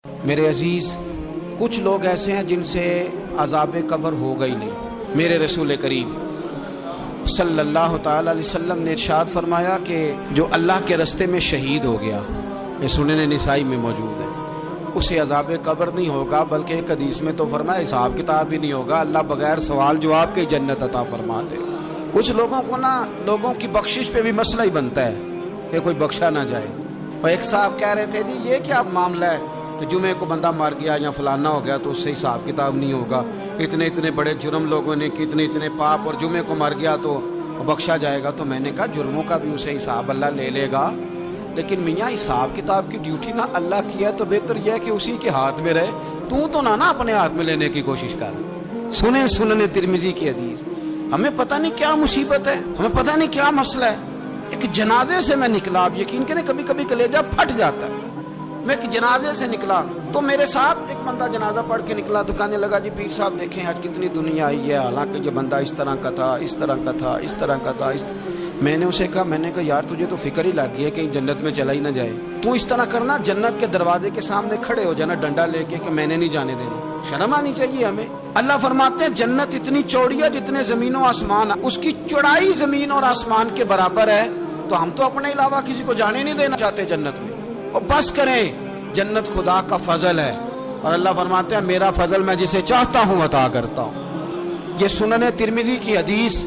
میرے عزیز، کچھ لوگ ایسے ہیں جن سے عذاب قبر ہوگا ہی نہیں۔ میرے رسول کریم صلی اللہ تعالی علیہ وسلم نے ارشاد فرمایا کہ جو اللہ کے رستے میں شہید ہو گیا، یہ سنن نسائی میں موجود ہے، اسے عذاب قبر نہیں ہوگا، بلکہ ایک حدیث میں تو فرمایا حساب کتاب بھی نہیں ہوگا، اللہ بغیر سوال جواب کے جنت عطا فرما دے۔ کچھ لوگوں کو لوگوں کی بخشش پہ بھی مسئلہ ہی بنتا ہے کہ کوئی بخشا نہ جائے۔ اور ایک صاحب کہہ رہے تھے جی یہ کیا معاملہ ہے کہ جمعے کو بندہ مر گیا یا فلانا ہو گیا تو اس سے حساب کتاب نہیں ہوگا، اتنے بڑے جرم لوگوں نے کی، اتنے پاپ، اور جمعے کو مر گیا تو بخشا جائے گا۔ تو میں نے کہا جرموں کا بھی اسے حساب اللہ لے لے گا، لیکن میاں حساب کتاب کی ڈیوٹی نہ اللہ کی ہے تو بہتر یہ ہے کہ اسی کے ہاتھ میں رہے، تو نہ اپنے ہاتھ میں لینے کی کوشش کر۔ سنن ترمذی کی حدیث، ہمیں پتہ نہیں کیا مصیبت ہے، ہمیں پتہ نہیں کیا مسئلہ ہے۔ ایک جنازے سے میں نکلا، آپ یقین کریں کبھی کبھی کلیجہ پھٹ جاتا ہے۔ میں ایک جنازے سے نکلا تو میرے ساتھ ایک بندہ جنازہ پڑھ کے نکلا تو کہنے لگا جی پیر صاحب دیکھیں آج کتنی دنیا آئی ہے، حالانکہ یہ بندہ اس طرح کا تھا، اس طرح کا تھا، اس طرح کا تھا۔ میں نے اسے کہا یار تجھے تو فکر ہی لگ گئی ہے کہیں جنت میں چلا ہی نہ جائے، تو اس طرح کرنا جنت کے دروازے کے سامنے کھڑے ہو جانا ڈنڈا لے کے کہ میں نے نہیں جانے دینا۔ شرم آنی چاہیے ہمیں۔ اللہ فرماتے ہیں جنت اتنی چوڑی ہے جتنے زمین و آسمان، اس کی چوڑائی زمین اور آسمان کے برابر ہے، تو ہم تو اپنے علاوہ کسی کو جانے نہیں دینا چاہتے جنت میں۔ اور بس کریں، جنت خدا کا فضل ہے، اور اللہ فرماتے ہیں میرا فضل میں جسے چاہتا ہوں عطا کرتا ہوں۔ یہ سنن ترمذی کی حدیث،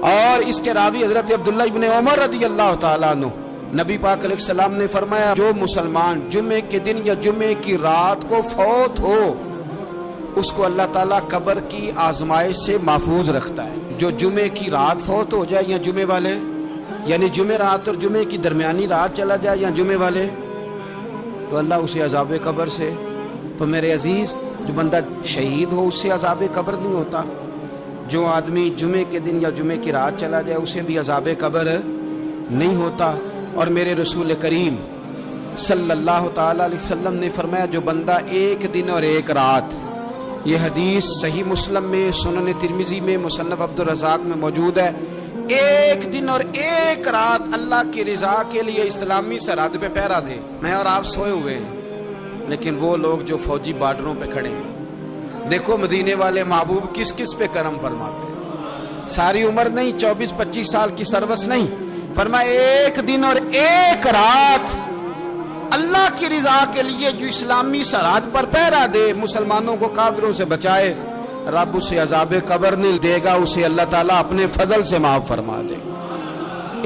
اور اس کے راوی حضرت عبداللہ ابن عمر رضی اللہ تعالیٰ عنہ، نبی پاک علیہ السلام نے فرمایا جو مسلمان جمعے کے دن یا جمعے کی رات کو فوت ہو، اس کو اللہ تعالیٰ قبر کی آزمائش سے محفوظ رکھتا ہے۔ جو جمعے کی رات فوت ہو جائے یا جمعے والے، یعنی جمعے رات اور جمعے کی درمیانی رات چلا جائے یا جمعے والے، تو اللہ اسے عذاب قبر سے، تو میرے عزیز جو بندہ شہید ہو اس سے عذاب قبر نہیں ہوتا، جو آدمی جمعے کے دن یا جمعے کی رات چلا جائے اسے بھی عذاب قبر نہیں ہوتا۔ اور میرے رسول کریم صلی اللہ تعالی علیہ وسلم نے فرمایا جو بندہ ایک دن اور ایک رات، یہ حدیث صحیح مسلم میں، سنن ترمذی میں، مصنف عبدالرزاق میں موجود ہے، ایک دن اور ایک رات اللہ کی رضا کے لیے اسلامی سرحد پہ پہرا دے۔ میں اور آپ سوئے ہوئے ہیں، لیکن وہ لوگ جو فوجی بارڈروں پہ کھڑے ہیں، دیکھو مدینے والے محبوب کس کس پہ کرم فرماتے ہیں۔ ساری عمر نہیں، 24-25 سال کی سروس نہیں، فرمایا ایک دن اور ایک رات اللہ کی رضا کے لیے جو اسلامی سرحد پر پہرا دے، مسلمانوں کو کافروں سے بچائے، رب اسے عذاب قبر نہیں دے گا، اسے اللہ تعالیٰ اپنے فضل سے معاف فرما دے۔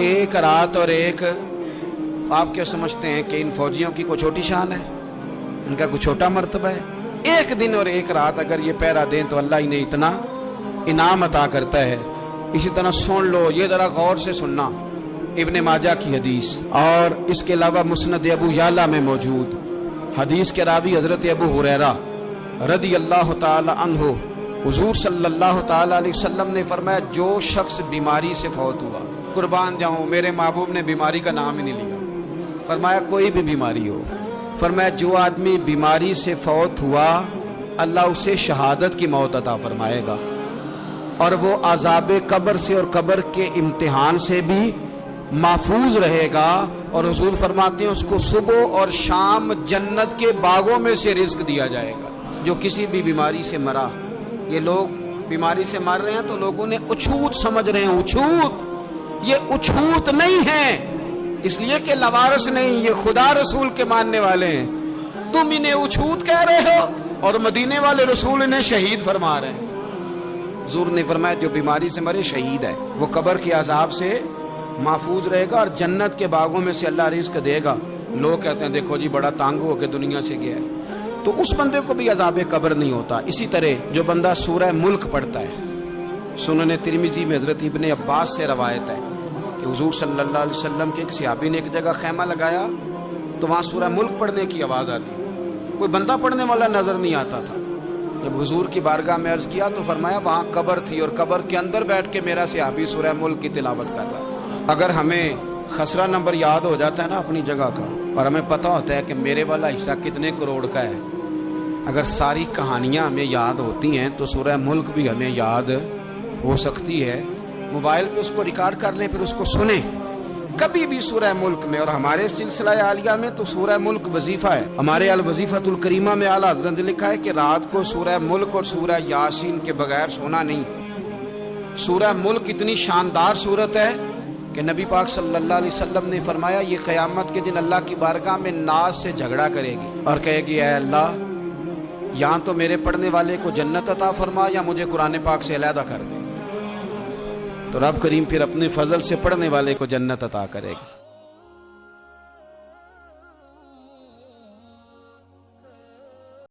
ایک رات اور ایک، آپ کیا سمجھتے ہیں کہ ان فوجیوں کی کوئی چھوٹی شان ہے، ان کا کوئی چھوٹا مرتبہ ہے؟ ایک دن اور ایک رات اگر یہ پہرا دیں تو اللہ انہیں اتنا انعام عطا کرتا ہے۔ اسی طرح سن لو، یہ ذرا غور سے سننا، ابن ماجہ کی حدیث، اور اس کے علاوہ مسند ابو یعلا میں موجود حدیث کے راوی حضرت ابو ہریرہ رضی اللہ تعالی عنہ، حضور صلی اللہ تعالی علیہ وسلم نے فرمایا جو شخص بیماری سے فوت ہوا، قربان جاؤں میرے محبوب نے بیماری کا نام ہی نہیں لیا، فرمایا کوئی بھی بیماری ہو، فرمایا جو آدمی بیماری سے فوت ہوا اللہ اسے شہادت کی موت عطا فرمائے گا، اور وہ عذاب قبر سے اور قبر کے امتحان سے بھی محفوظ رہے گا، اور حضور فرماتے ہیں اس کو صبح اور شام جنت کے باغوں میں سے رزق دیا جائے گا۔ جو کسی بھی بیماری سے مرا، یہ لوگ بیماری سے مر رہے ہیں تو لوگوں نے اچھوت سمجھ رہے ہیں، اچھوت، یہ اچھوت نہیں ہے، اس لیے کہ لوارث نہیں، یہ خدا رسول کے ماننے والے ہیں، تم انہیں اچھوت کہہ رہے ہو، اور مدینے والے رسول انہیں شہید فرما رہے ہیں۔ حضور نے فرمایا جو بیماری سے مرے شہید ہے، وہ قبر کے عذاب سے محفوظ رہے گا اور جنت کے باغوں میں سے اللہ رزق دے گا۔ لوگ کہتے ہیں دیکھو جی بڑا تانگ ہو کے دنیا سے گیا ہے، تو اس بندے کو بھی عذاب قبر نہیں ہوتا۔ اسی طرح جو بندہ سورہ ملک پڑھتا ہے، سنن ترمذی میں حضرت ابن عباس سے روایت ہے کہ حضور صلی اللہ علیہ وسلم کے ایک صحابی نے ایک جگہ خیمہ لگایا تو وہاں سورہ ملک پڑھنے کی آواز آتی، کوئی بندہ پڑھنے والا نظر نہیں آتا تھا۔ جب حضور کی بارگاہ میں عرض کیا تو فرمایا وہاں قبر تھی، اور قبر کے اندر بیٹھ کے میرا صحابی سورہ ملک کی تلاوت کر رہا تھا۔ اگر ہمیں خسرہ نمبر یاد ہو جاتا ہے نا اپنی جگہ کا، اور ہمیں پتہ ہوتا ہے کہ میرے والا حصہ کتنے کروڑ کا ہے، اگر ساری کہانیاں ہمیں یاد ہوتی ہیں تو سورہ ملک بھی ہمیں یاد ہو سکتی ہے۔ موبائل پہ اس کو ریکارڈ کر لیں، پھر اس کو سنیں، کبھی بھی سورہ ملک میں، اور ہمارے سلسلہ عالیہ میں تو سورہ ملک وظیفہ ہے، ہمارے الوظیفۃ الکریمہ میں اعلیٰ حضرت نے لکھا ہے کہ رات کو سورہ ملک اور سورہ یاسین کے بغیر سونا نہیں۔ سورہ ملک اتنی شاندار سورت ہے کہ نبی پاک صلی اللہ علیہ وسلم نے فرمایا یہ قیامت کے دن اللہ کی بارگاہ میں ناز سے جھگڑا کرے گی اور کہے گی اے اللہ، یہاں تو میرے پڑھنے والے کو جنت عطا فرما یا مجھے قرآن پاک سے علیحدہ کر دے۔ تو رب کریم پھر اپنے فضل سے پڑھنے والے کو جنت عطا کرے گا۔